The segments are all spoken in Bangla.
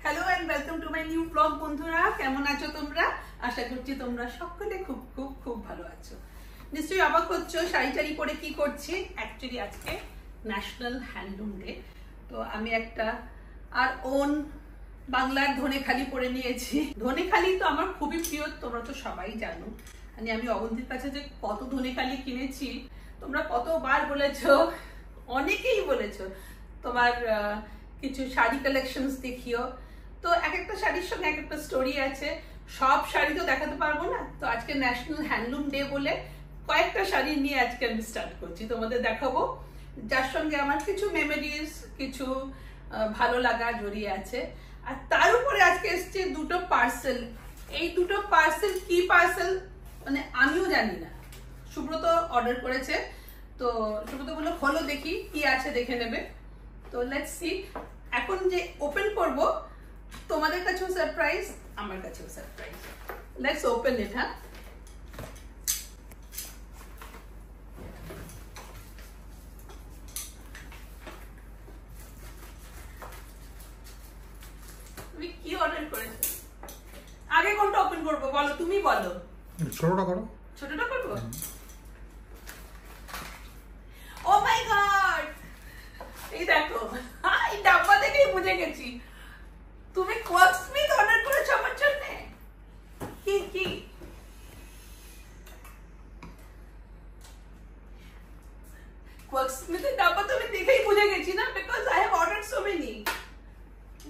Hello and welcome to my new blog. বন্ধুরা কেমন আছো তোমরা? আশা করছি তোমরা সকলে খুব খুব খুব ভালো আছো। নিশ্চয়ই অবাক হচ্ছো শাড়ি টাড়ি পরে কি করছি। অ্যাকচুয়ালি আজকে ন্যাশনাল হ্যান্ডলুম ডে, তো আমি একটা আর ওন বাংলার ধনেখালি পরে নিয়েছি। ধনেখালি তো আমার খুবই প্রিয়, তোমরা তো সবাই জানো। মানে আমি অবন্তীর কাছে যে কত ধনেখালি কিনেছি, তোমরা কতবার বলেছো, অনেকেই বলেছো তোমার কিছু শাড়ি কালেকশনস দেখিও। তো এক একটা শাড়ির সঙ্গে এক একটা স্টোরি আছে, সব শাড়ি তো দেখাতে পারবো না। তো আজকে ন্যাশনাল হ্যান্ডলুম ডে বলে কয়েকটা শাড়ি নিয়ে আজকে আমি স্টার্ট করছি, তোমাদের দেখাবো, যার সঙ্গে আমার কিছু মেমোরিজ, কিছু ভালো লাগা জড়িয়ে আছে। আর তার উপরে আজকে এসছে দুটো পার্সেল। এই দুটো পার্সেল কি পার্সেল মানে আমিও জানি না, সুব্রত অর্ডার করেছে। তো সুব্রত বললো খোলো দেখি কি আছে, দেখে নেবে। তো লেটস সি। এখন যে ওপেন করব, তোমাদের কাছেও সারপ্রাইজ, আমার কাছেও সারপ্রাইজ। Let's open it. হ্যাঁ, তুমি কি অর্ডার করেছো? আগে কোনটা ওপেন করব বলো, তুমি বলো। ছোটটা করো। ছোটটা করব? ও মাই গড, এই দেখো, এই ডাব্বা দেখেই বুঝে গেছি তুমি কোয়াকস্মিথ অর্ডার করেছো আমার জন্য। কি কি কোয়াকস্মিথের ডাব্বা তো আমি দেখেই বুঝে গেছি না, because I have ordered so many.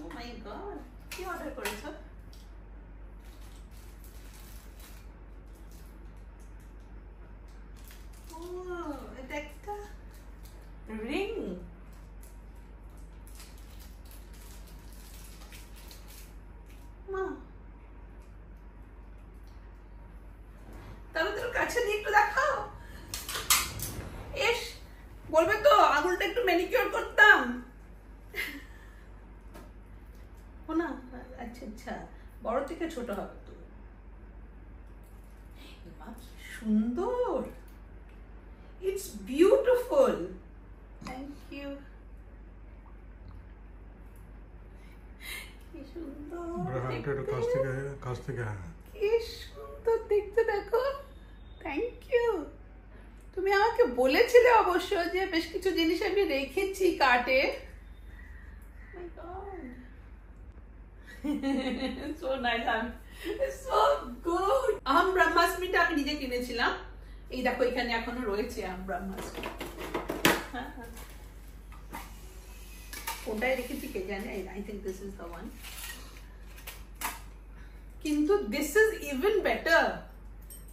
Oh my god, কি অর্ডার করেছো? ও, এটা একটা রিং। মা, তাহলে তোর কাছে নিয়ে একটু দেখাও। এস, বলবে তো আঙুলটা একটু ম্যানিকিউর করতাম। ও না, আচ্ছা আচ্ছা, বড় থেকে ছোট হবে তো। মা কি সুন্দর, ইটস বিউটিফুল, থ্যাংক ইউ। কি সুন্দর কাছ থেকে কি সুন্দর দেখতে, দেখো। Thank you. তুমি আমাকে বলেছিলে অবশ্য যে বেশ কিছু জিনিস আমি রেখেছি কার্টে। My god, so nice, so good. আম ব্রহ্মাস্মিটা আমি নিজে কিনেছিলাম। এই দেখো এখানে এখনো রয়েছে আম ব্রহ্মাস্মি। কোনটায় রেখেছি কে জানে। I think this is the one. কিন্তু this is even better,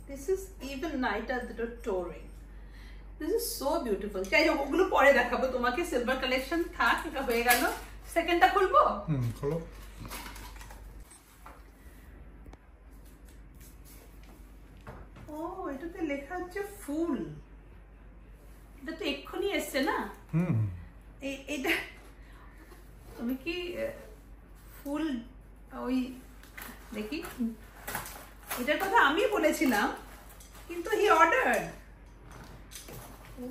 this is even neater the touring. This is so beautiful. যাই হোক, ওগুলো পরে দেখাবো তোমাকে। সিলভার কালেকশন থাক, এটা হয়ে গেল। সেকেন্ডটা খুলবো। খোলো। ও, এটাতে লেখা হচ্ছে ফুল। এটা তো এক্ষুনি এসছে না? এইটা তুমি কি ফুল ওই দেখি, এটার কথা আমি বলেছিলাম কিন্তু হি অর্ডার। ও,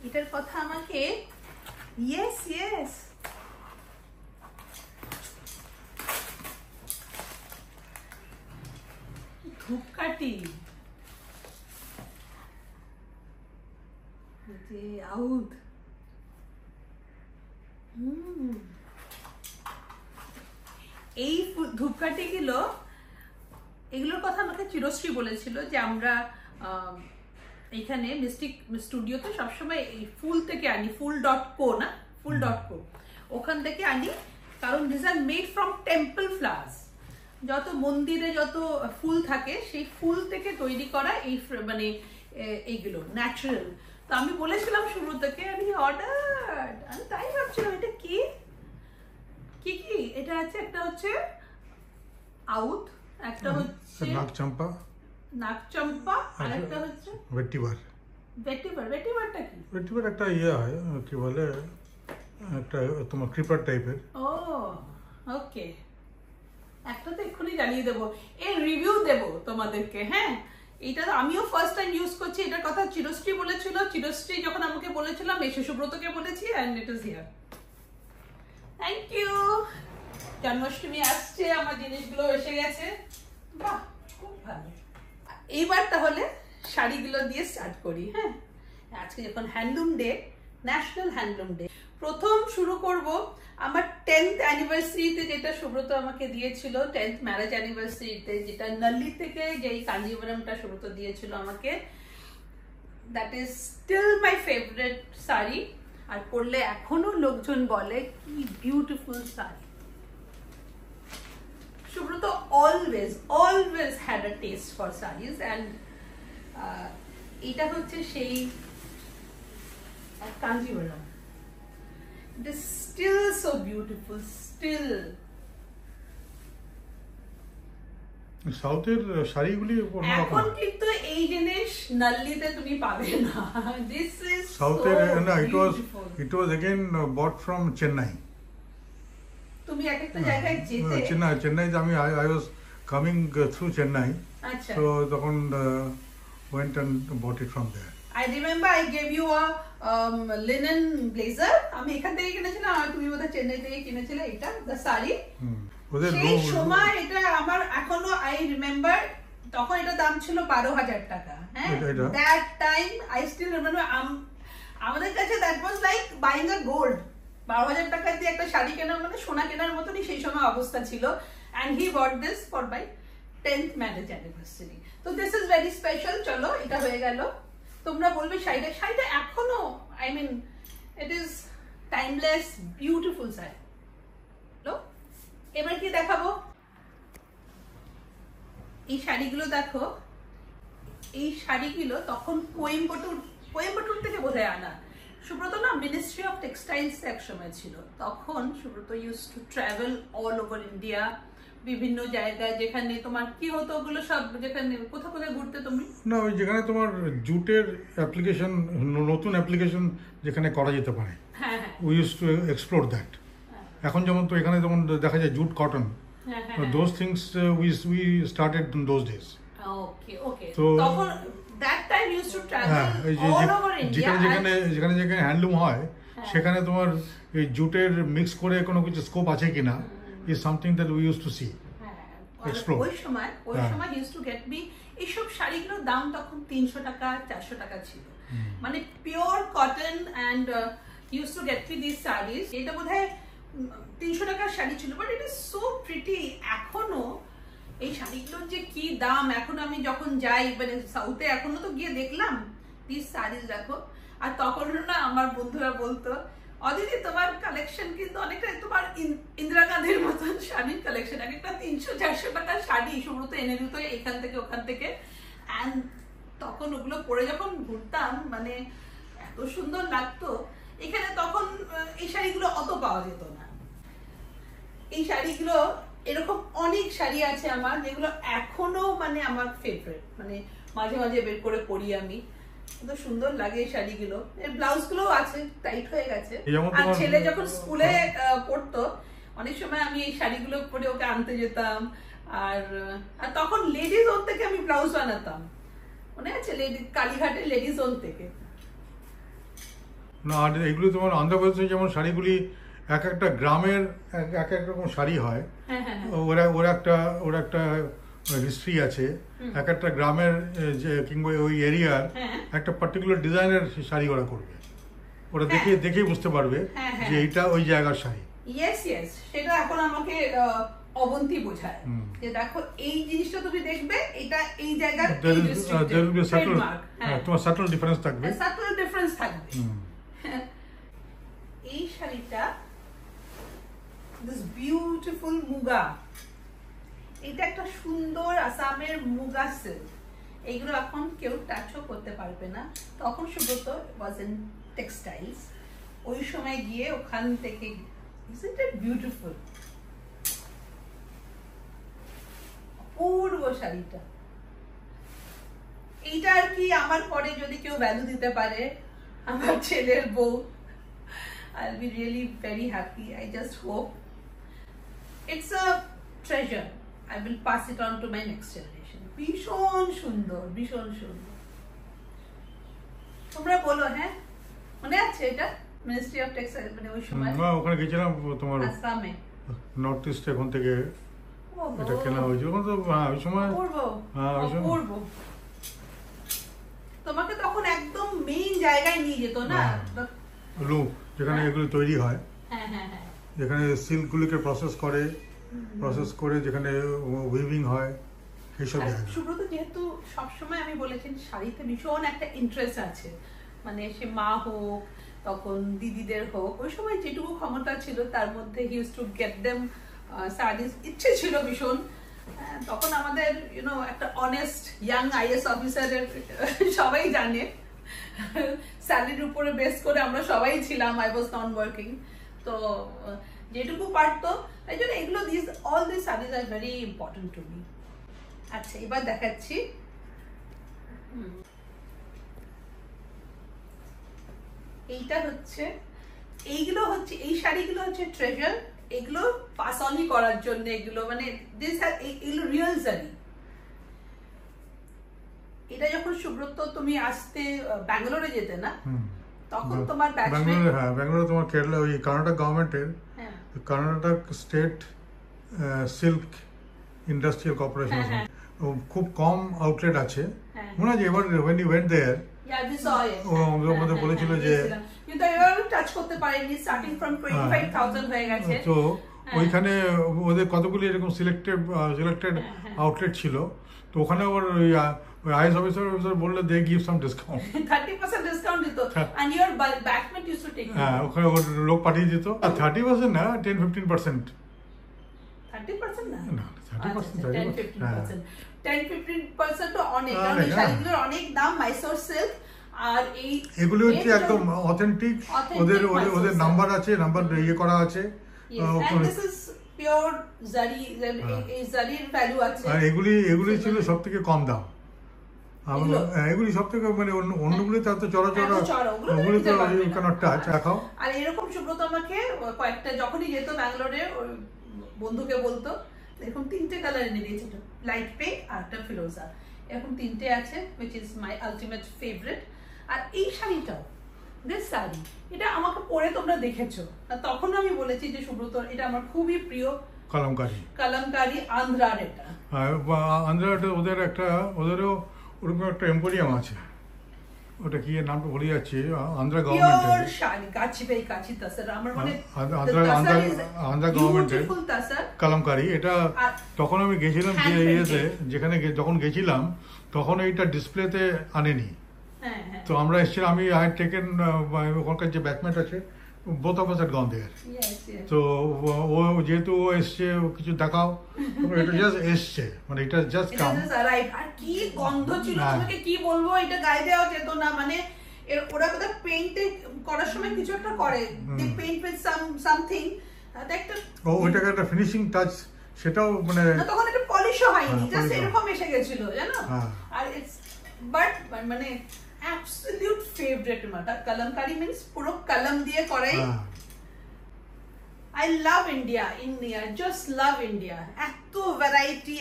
এটার কথা আমাকে, ইয়েস ইয়েস, ধূপকাঠি, আউট। এই ধূপকাঠি গুলো, এগুলোর কথা আমাকে চিরশ্রী বলেছিল যে আমরা এখানে মিস্টিক স্টুডিওতে সবসময় এই ফুল থেকে আনি, full.co না, full.co, ওখান থেকে আনি। কারণ this are made from temple flowers. যত মন্দিরে যত ফুল থাকে সেই ফুল থেকে তৈরি করা এই মানে এইগুলো ন্যাচারাল। তো আমি বলেছিলাম শুরু থেকে, আমি অর্ডার, আমি তাই ভাবছিলাম এটা কি কি কি এটা আছে। একটা হচ্ছে আউট, একটা হচ্ছে নাগচম্পা, নাগচম্পা, আর একটা হচ্ছে ভেটিভার। ভেটিভার, ভেটিভারটা কি? ভেটিভার একটা ইয়ে হয়, কি বলে, একটা তোমার ক্রিপার টাইপের। ও ওকে, একটা তো এক্ষুনি জানিয়ে দেবো, এর রিভিউ দেবো তোমাদেরকে। হ্যাঁ, এটা তো আমিও ফার্স্ট টাইম ইউজ করছি। এটার কথা চিরশ্রী বলেছিল। চিরশ্রী যখন আমাকে বলেছিলাম, এই সুব্রতকে বলেছি, and it is here. Thank you. Janmashtami আসছে, আমার জিনিসগুলো এসে গেছে। বাহ, খুব ভালো। এইবার তাহলে শাড়িগুলো দিয়ে স্টার্ট করি। হ্যাঁ, আজকে যখন handloom day, national handloom day, প্রথম শুরু করব আমার 10th অ্যানিভার্সারিতে, যেটা সুব্রত আমাকে দিয়েছিল, 10th ম্যারেজ অ্যানিভার্সারিতে, যেটা নল্লি থেকে যেই কাঞ্জিবরমটা সুব্রত দিয়েছিল আমাকে। That is still my favourite sari, আর পরলে এখনো লোকজন বলে কি beautiful sari. Subrata always had a taste for sarees, and এটা হচ্ছে সেই Kanjeevaram. It is still so beautiful, still. সাউথের শাড়িগুলি এখন কিন্তু এই জিনিস নল্লিতে তুমি পাবে না। This is সাউথের so beautiful. It was again bought from Chennai. তুমি একটা জায়গায় যেতে, চেন্নাইতে আমি I was coming through Chennai. আচ্ছা, So তখন went and bought it from there. I remember I gave you a linen blazer. আমি এখান থেকে কিনেছিলাম, আর তুমি বোধহয় চেন্নাই থেকে কিনেছিলে এটা, the শাড়ি। সেই সময় এটা আমার এখনো I remember, তখন এটা দাম ছিল 12,000 টাকা। হ্যাঁ, that time I still remember, আমাদের কাছে that was like buying a gold। 12,000 টাকা দিয়ে একটা শাড়ি কেনা মানে সোনা কেনার মতনই সেই সময় অবস্থা ছিল। And he bought this for my 10th marriage anniversary. So this is very special. চলো, এটা হয়ে গেল। তোমরা বলবে শাড়িটা এখনো, I mean, it is timeless, beautiful sari. এবার কি দেখাবো? এই শাড়িগুলো দেখো, এই শাড়িগুলো তখন কোয়েম্বাটুর থেকে বোধহয় আনা। সুব্রত না মিনিস্ট্রি অফ টেক্সটাইলস এক সময় ছিল, তখন Subrata use to travel all over India, বিভিন্ন জায়গায় যেখানে তোমার কি হতো, ওগুলো সব যেখানে কোথায় ঘুরতে তুমি না, ওই যেখানে তোমার জুটের অ্যাপ্লিকেশন, নতুন অ্যাপ্লিকেশন যেখানে করা যেতে পারে, হ্যাঁ, we use to explore that. এখন যেমন তো এখানে যেমন দেখা যায় jute cotton, those things we started in those days. Okay তো তখন that time use to travel all over India, যেখানে হ্যান্ডলুম হয় সেখানে তোমার এই জুটের মিক্স করে কোনো কিছু স্কোপ আছে কিনা is something that we used to see, explore. ওই সময় he used to get me এইসব শাড়িগুলোর দাম তখন 300 টাকা 400 টাকা ছিল, মানে pure cotton, and used to get me these sarees। এটা বোধহয় 300 টাকার শাড়ি ছিল, but it is so pretty. এখনো এই শাড়িগুলোর যে কি দাম, এখন আমি যখন যাই মানে সাউথে, এখনো তো গিয়ে দেখলাম these sarees দেখো। আর তখন না আমার বন্ধুরা বলতো, অদিতি তোমার কালেকশন কিন্তু অনেকটা তোমার ইন্দিরা গান্ধীর মতন শাড়ির কালেকশন, একটা 300-400 টাকার শাড়ি সুব্রত এনে দিত এখান থেকে ওখান থেকে। অ্যান্ড তখন ওগুলো পরে যখন ঘুরতাম, মানে এত সুন্দর লাগতো। এখানে তখন এই শাড়িগুলো অত পাওয়া যেত না। এই শাড়িগুলো, এরকম অনেক শাড়ি আছে আমার যেগুলো এখনো মানে আমার ফেভারিট, মানে মাঝে মাঝে বের করে পরি আমি, কত সুন্দর লাগে এই শাড়িগুলো। এর ব্লাউজ গুলো আছে, টাইট হয়ে গেছে। আর ছেলে যখন স্কুলে পড়তো, অনেক সময় আমি এই শাড়িগুলো পরে ওকে আনতে যেতাম। আর তখন লেডিজ ওন থেকে আমি ব্লাউজ বানাতাম, মনে আছে? কালীঘাটের লেডিজ ওন থেকে। না, আর এগুলো তোমার অন্ধ্রপ্রদেশে যেমন শাড়িগুলি এক একটা গ্রামের এক এক রকম শাড়ি হয়, ওরা একটা হিস্ট্রি আছে। এক একটা গ্রামের যে কিংবা ওই এরিয়ার একটা পার্টিকুলার ডিজাইনের শাড়ি ওরা করবে, ওরা দেখেই বুঝতে পারবে যে এইটা ওই জায়গার শাড়ি। ইয়েস, সেটা এখন আমাকে অবন্তী বোঝায় যে দেখো এই জিনিসটা তুমি দেখবে, এটা এই জায়গার তোমার সাটল ডিফারেন্স থাকবে। এই শাড়িটা দিস বিউটিফুল মুগা, এটা একটা সুন্দর আসামের মুগা সিল্ক। এইগুলো এখন কেউ টাচও করতে পারবে না। তখন সুব্রত ওয়াজ ইন টেক্সটাইলস, ওই সময় গিয়ে ওখান থেকে, isn't it beautiful? অপূর্ব শাড়িটা। এইটা আর কি আমার পরে যদি কেউ ভ্যালু দিতে পারে, আমার ছেলের বউ, I'll be really very happy. I just hope. It's a treasure. I will pass it on to my next generation. ভীষণ সুন্দর, ভীষণ সুন্দর। তোমরা বলো, হ্যাঁ মনে আছে এটা মিনিস্ট্রি অফ টেক্সটাইল, মানে ওই সময় ওখানে গেছিলাম তোমার আসামে। নর্থ ইস্ট এখন থেকে এটা কেনা হয়েছিল। ওখানে তো ওই সময় তোমাকে তখন একদম মেইন জায়গায় নিয়ে যেত না, যেখানে এগুলো তৈরি হয়, যেখানে সিল্কগুলিকে প্রসেস করে যেখানে উইভিং হয় এইসব জায়গা। সুব্রত যেহেতু সবসময় আমি বলেছি শাড়িতে ভীষণ একটা ইন্টারেস্ট আছে, মানে সে মা হোক তখন দিদিদের হোক, ওই সময় যেটুকু ক্ষমতা ছিল তার মধ্যে he use to get them sari, ইচ্ছে ছিল ভীষণ। তখন আমাদের একটা অনেস্ট ইয়াং আইএস অফিসারের সবাই জানে স্যালারির উপরে বেস করে আমরা সবাই ছিলাম, আই ওয়াজ নন ওয়ার্কিং, তো যেটুকু পারতো তাই জন্য এগুলো all this saris are very important to me. আচ্ছা এবার দেখাচ্ছি, এইটা হচ্ছে, এইগুলো হচ্ছে, এই শাড়িগুলো হচ্ছে ট্রেজার, এগুলো পাস অনই করার জন্য, এগুলো মানে এগুলো রিয়েল শাড়ি। এটা যখন সুব্রত তুমি আসতে ব্যাঙ্গালোরে যেতে না, তখন তোমার ব্যাঙ্গালোরে তোমার কেরালা ওই কর্ণাটক গভর্নমেন্টের Karnataka state silk industrial corporation, খুব কম আউটলেট আছে মনে হয়। এবার when you went there আমাদের বলেছিল যে কিন্তু এবার টাচ করতে পারেনি, স্টার্টিং ফ্রম 25,000 হয়ে গেছে। তো ওইখানে ওদের কতগুলি এরকম সিলেক্টেড আউটলেট ছিল, তো ওখানে আবার ওই আইএস অফিসার বললে they give some discount, 30% discount দিত, and your batchmate used to take it। হ্যাঁ, ওখানে ওর লোক পাঠিয়ে দিত। আর 30% না, 10-15%। 30% না, 30%, 10-15% তো অনেক, কারণ এই শাড়িগুলোর অনেক দাম, মাইসোর সিল্ক। আর এগুলো হচ্ছে একদম অথেন্টিক, ওদের নাম্বার আছে, নাম্বার ইয়ে করা আছে, পিওর জারি, এই জারির ভ্যালু আছে। আর এগুলি ছিল সবথেকে কম দাম, এগুলি সবথেকে মানে অন্যগুলি তার তো চড়া ওগুলি তো টাচ রাখাও। আর এরকম সুব্রত আমাকে কয়েকটা যখনই যেত ব্যাঙ্গালোরে, বন্ধুকে বলতো এরকম 3টে কালার এনে দিয়েছে, লাইট পিঙ্ক আর একটা ফিরোজা, এরকম 3টে আছে, which is my ultimate favorite। আর এই শাড়িটাও, দিস শাড়ি, এটা আমাকে পরে তোমরা দেখেছো, আর তখন আমি বলেছি যে সুব্রত এটা আমার খুবই প্রিয় কালামকারী আন্ধ্রার। এটা আন্ধ্রার ওদেরও ওরকম একটা এম্পোরিয়াম আছে, ওটা কি নামটা ভুলে যাচ্ছি, আন্ধ্রা গভর্নমেন্টের শাড়ি, কাচি তাসার, আমার মানে আন্ধ্রা গভর্নমেন্টের কালামকারী। এটা তখন আমি গেছিলাম যে যেখানে যখন গেছিলাম তখন এইটা ডিসপ্লেতে আনেনি, তো আমরা এসেছিলাম, আমি আই টেকেন ওখানকার যে ব্যাচমেট আছে both of us had gone there. তো ও যেহেতু ও এসছে, কিছু দেখাও, এটা জাস্ট এসছে, মানে এটা জাস্ট কাম। আর কি গন্ধ ছিল, তোমাকে কি বলবো, এটা গায়ে দেওয়া যেত না, মানে ওরা কোথাও পেইন্ট করার সময় কিছু একটা করে, দে পেইন্ট উইথ সামথিং, একটা ওইটাকে একটা ফিনিশিং টাচ, সেটাও মানে তখন একটা পলিশও হয়নি, জাস্ট এরকম এসে গেছিল, জানো। আর ইটস বাট মানে absolute favorite mata kalamkari means puro kalam diye korai। I love India, just love India, eto variety।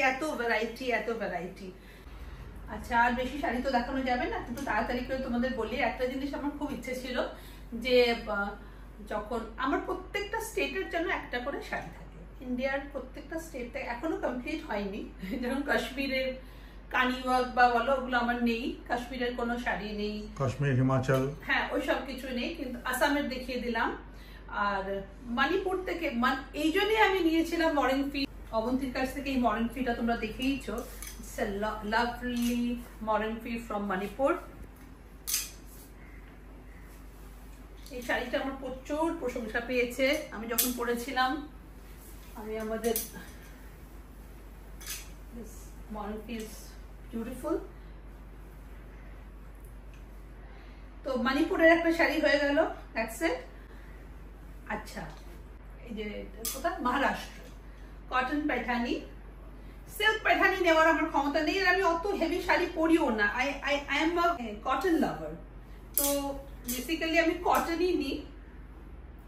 আচ্ছা আর বেশি শাড়ি তো দেখানো যাবে না, কিন্তু তাড়াতাড়ি করে তোমাদের বলি, একটা জিনিস আমার খুব ইচ্ছে ছিল যে যখন আমার প্রত্যেকটা স্টেটের জন্য একটা করে শাড়ি থাকে, ইন্ডিয়ার প্রত্যেকটা স্টেট এখনো কমপ্লিট হয়নি, যেমন কাশ্মীরের কানিওয়ার্ক বা বলো, ওগুলো আমার নেই, কাশ্মীরের কোনো শাড়ি নেই, কাশ্মীর, হিমাচল, হ্যাঁ ওই সব কিছু নেই, কিন্তু আসামের দেখিয়ে দিলাম। আর মণিপুর থেকে, এই জন্যই আমি নিয়েছিলাম মর্নিং ফি, অবন্তীর কাছ থেকে এই মর্নিং ফিটা তোমরা দেখেইছো, ইটস আ লাভলি মর্নিং ফি ফ্রম মণিপুর। এই শাড়িটা আমার প্রচুর প্রশংসা পেয়েছে, আমি যখন পরেছিলাম, আমি আমাদের মর্নিং ফি বিউটিফুল। তো মণিপুরের একটা শাড়ি হয়ে গেল, দ্যাটস ইট। আচ্ছা এই যে কোথায়, মহারাষ্ট্র কটন পাইঠানি, সিল্ক পাইঠানি নেওয়ার আমার ক্ষমতা নেই, আর আমি অত হেভি শাড়ি পরিও না, আই এম আ কটন লাভার, তো বেসিক্যালি আমি কটনই নিই।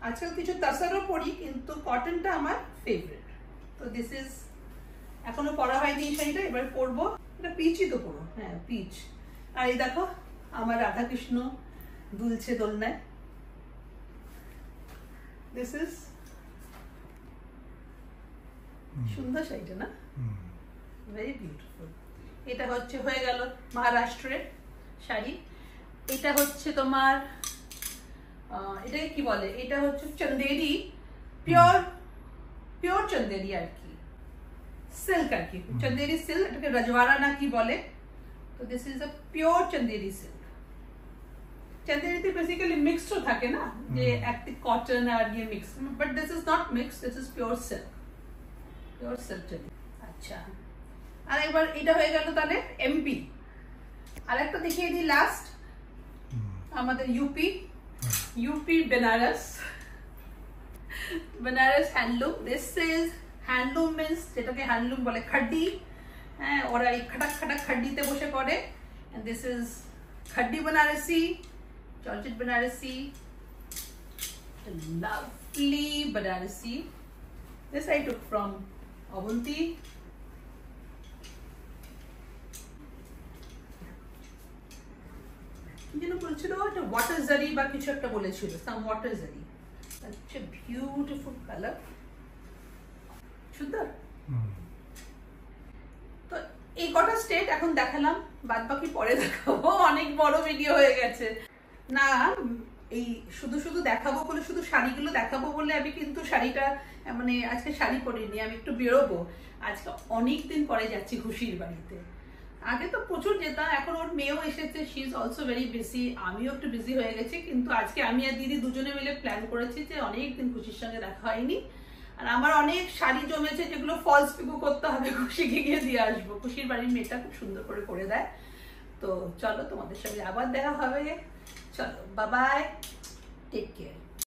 আজকাল কিছু তাসারও পরি, কিন্তু কটনটা আমার ফেভারিট। তো দিস ইজ, এখনো পরা হয়নি এই শাড়িটা, এবার পরবো। এটা পিচই তো পুরো, হ্যাঁ পিচ। আর এই দেখো আমার রাধাকৃষ্ণ দুলছে দোলনায়, দিস ইজ সুন্দর শাড়িটা না, ভেরি বিউটিফুল। এটা হচ্ছে হয়ে গেল মহারাষ্ট্রের শাড়ি। এটা হচ্ছে তোমার এটাকে কি বলে, এটা হচ্ছে চন্দেরি, পিওর পিওর চন্দেরি আর কি, সিল্ক আর কি, চন্দেরি সিল্ক, এটাকে রজওয়ারা না কি বলে। তো this is a pure Chanderi silk. চন্দেরিতে বেসিক্যালি মিক্সড থাকে না, যে একটা কটন আর ইয়ে mix, but this is not mix, this is pure silk, pure silk Chanderi. আচ্ছা, আর একবার এটা হয়ে গেল তাহলে এমপি। আর একটা দেখিয়ে দিই লাস্ট, আমাদের UP, UP Benares, Benares handloom. This is handloom means যেটাকে হ্যান্ডলুম বলে খাড্ডি, হ্যাঁ ওরা এই খাটাক খাটাক খাড্ডিতে বসে করে। এন্ড দিস ইজ খাড্ডি Banarasi, georgette Banarasi, lovely Banarasi. This I took from Avanti. যেন বলছিল এটা ওয়াটার জারি বা কিছু একটা বলেছিল, সাম ওয়াটার জারি। আচ্ছা, বিউটিফুল কালার, সুন্দর। তো এই কটা স্টেট এখন দেখালাম, বাদ বাকি পরে দেখাবো, অনেক বড় ভিডিও হয়ে গেছে না। এই শুধু শুধু দেখাবো বলে, শুধু শাড়িগুলো দেখাবো বলে আমি কিন্তু শাড়িটা মানে আজকে শাড়ি পরিনি, আমি একটু বেরোবো। আজকে অনেকদিন পরে যাচ্ছি খুশির বাড়িতে। আগে তো প্রচুর যেতাম, এখন ওর মেয়েও এসেছে, she is also very busy, আমিও একটু বিজি হয়ে গেছি। কিন্তু আজকে আমি আর দিদি দুজনে মিলে প্ল্যান করেছি যে অনেকদিন খুশির সঙ্গে দেখা হয়নি, আর আমার অনেক শাড়ি জমেছে যেগুলো ফলস পিকো করতে হবে, খুশিকে গিয়ে দিয়ে আসবো। খুশির বাড়ির মেয়েটা খুব সুন্দর করে দেয়। তো চলো, তোমাদের সঙ্গে আবার দেখা হবে। চলো, বাই বাই, টেক কেয়ার।